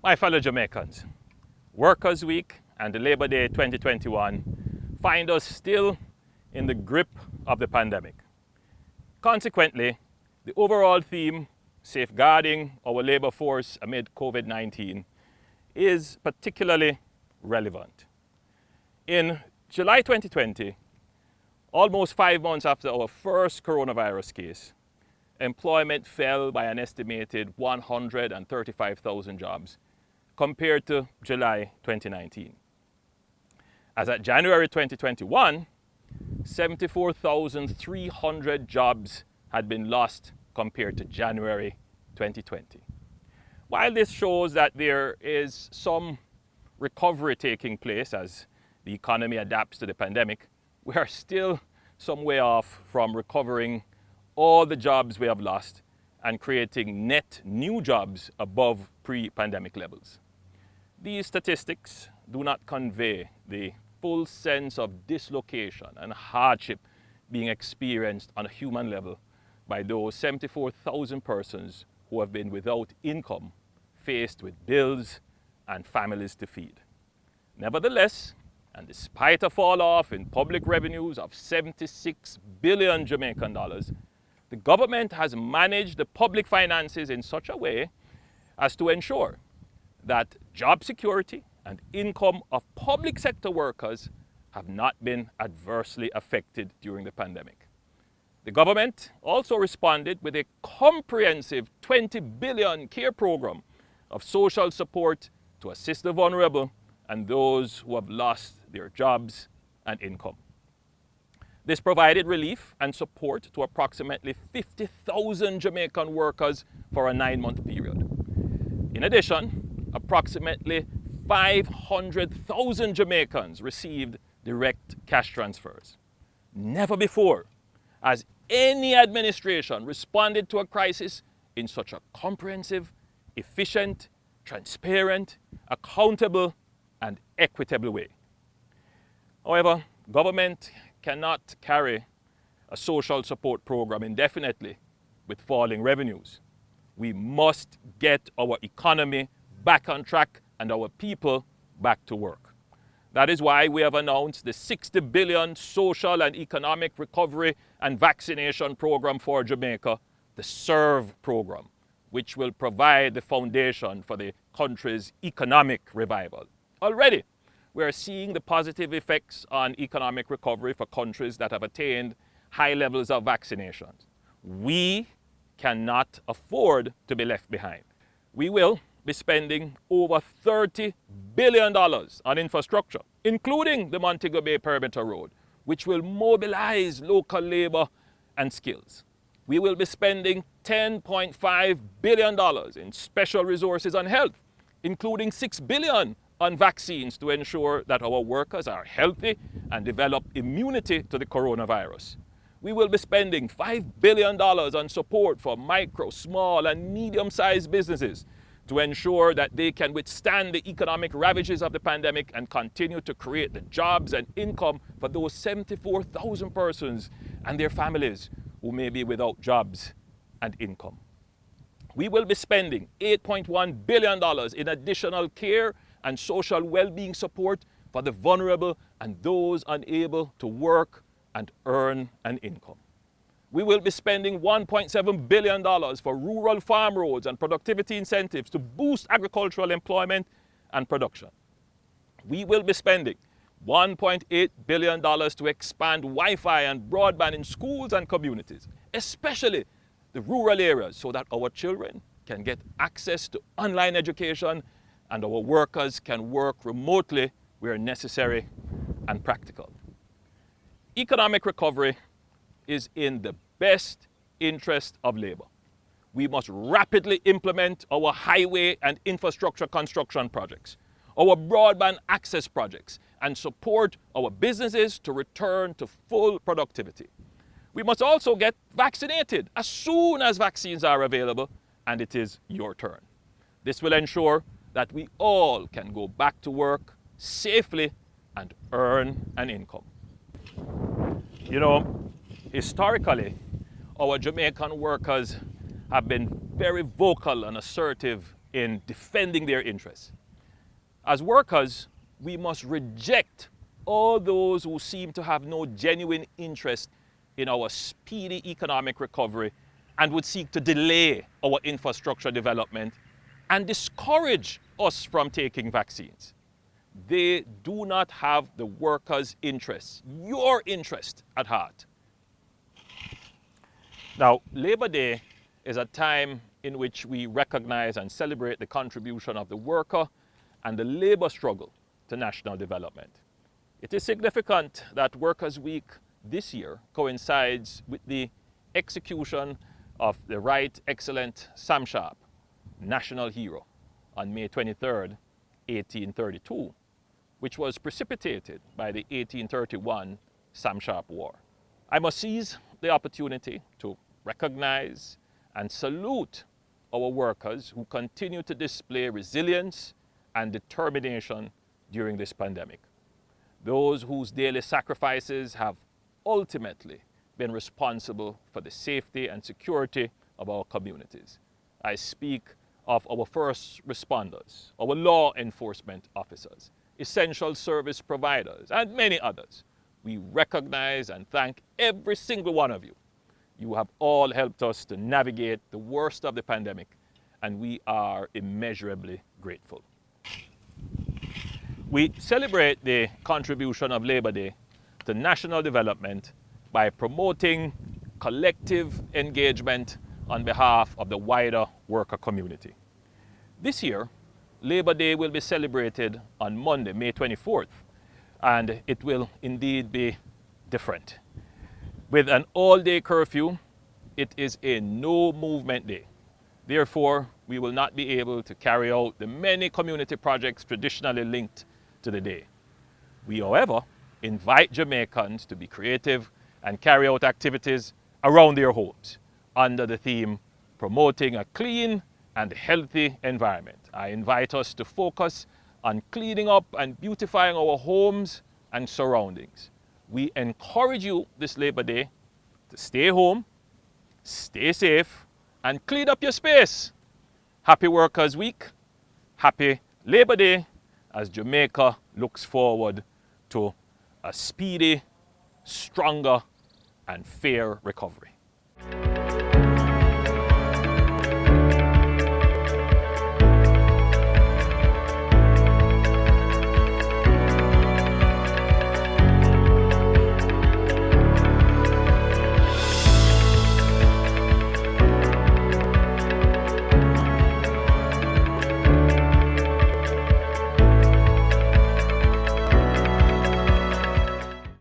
My fellow Jamaicans, Workers' Week and the Labor Day 2021 find us still in the grip of the pandemic. Consequently, the overall theme, safeguarding our labor force amid COVID-19, is particularly relevant. In July 2020, almost 5 months after our first coronavirus case, employment fell by an estimated 135,000 jobs compared to July 2019. As at January 2021, 74,300 jobs had been lost compared to January 2020. While this shows that there is some recovery taking place as the economy adapts to the pandemic, we are still some way off from recovering all the jobs we have lost and creating net new jobs above pre-pandemic levels. These statistics do not convey the full sense of dislocation and hardship being experienced on a human level by those 74,000 persons who have been without income, faced with bills and families to feed. Nevertheless, and despite a fall off in public revenues of 76 billion Jamaican dollars, the government has managed the public finances in such a way as to ensure that job security and income of public sector workers have not been adversely affected during the pandemic. The government also responded with a comprehensive 20 billion care program of social support to assist the vulnerable and those who have lost their jobs and income. This provided relief and support to approximately 50,000 Jamaican workers for a 9-month period. In addition, approximately 500,000 Jamaicans received direct cash transfers. Never before has any administration responded to a crisis in such a comprehensive, efficient, transparent, accountable, and equitable way. However, government cannot carry a social support program indefinitely with falling revenues. We must get our economy back on track and our people back to work. That is why we have announced the 60 billion social and economic recovery and vaccination program for Jamaica, the SERVE program, which will provide the foundation for the country's economic revival. Already, we are seeing the positive effects on economic recovery for countries that have attained high levels of vaccinations. We cannot afford to be left behind. We will be spending over $30 billion on infrastructure, including the Montego Bay Perimeter Road, which will mobilize local labor and skills. We will be spending $10.5 billion in special resources on health, including $6 billion on vaccines to ensure that our workers are healthy and develop immunity to the coronavirus. We will be spending $5 billion on support for micro, small, and medium-sized businesses to ensure that they can withstand the economic ravages of the pandemic and continue to create the jobs and income for those 74,000 persons and their families who may be without jobs and income. We will be spending $8.1 billion in additional care and social well-being support for the vulnerable and those unable to work and earn an income. We will be spending $1.7 billion for rural farm roads and productivity incentives to boost agricultural employment and production. We will be spending $1.8 billion to expand Wi-Fi and broadband in schools and communities, especially the rural areas, so that our children can get access to online education and our workers can work remotely where necessary and practical. Economic recovery is in the best interest of labor. We must rapidly implement our highway and infrastructure construction projects, our broadband access projects, and support our businesses to return to full productivity. We must also get vaccinated as soon as vaccines are available, and it is your turn. This will ensure that we all can go back to work safely and earn an income. You know, historically, our Jamaican workers have been very vocal and assertive in defending their interests. As workers, we must reject all those who seem to have no genuine interest in our speedy economic recovery and would seek to delay our infrastructure development and discourage us from taking vaccines. They do not have the workers' interests, your interest, at heart. Now, Labor Day is a time in which we recognize and celebrate the contribution of the worker and the labor struggle to national development. It is significant that Workers' Week this year coincides with the execution of the Right Excellent Sam Sharp, national hero, on May 23, 1832, which was precipitated by the 1831 Sam Sharp War. I must seize the opportunity to recognize and salute our workers who continue to display resilience and determination during this pandemic. Those whose daily sacrifices have ultimately been responsible for the safety and security of our communities. I speak of our first responders, our law enforcement officers, essential service providers, and many others. We recognize and thank every single one of you. You have all helped us to navigate the worst of the pandemic, and we are immeasurably grateful. We celebrate the contribution of Labor Day to national development by promoting collective engagement on behalf of the wider worker community. This year, Labor Day will be celebrated on Monday, May 24th, and it will indeed be different. With an all-day curfew, it is a no-movement day. Therefore, we will not be able to carry out the many community projects traditionally linked to the day. We, however, invite Jamaicans to be creative and carry out activities around their homes under the theme, Promoting a Clean and Healthy Environment. I invite us to focus on cleaning up and beautifying our homes and surroundings. We encourage you this Labor Day to stay home, stay safe, and clean up your space. Happy Workers' Week, happy Labor Day, as Jamaica looks forward to a speedy, stronger, and fair recovery.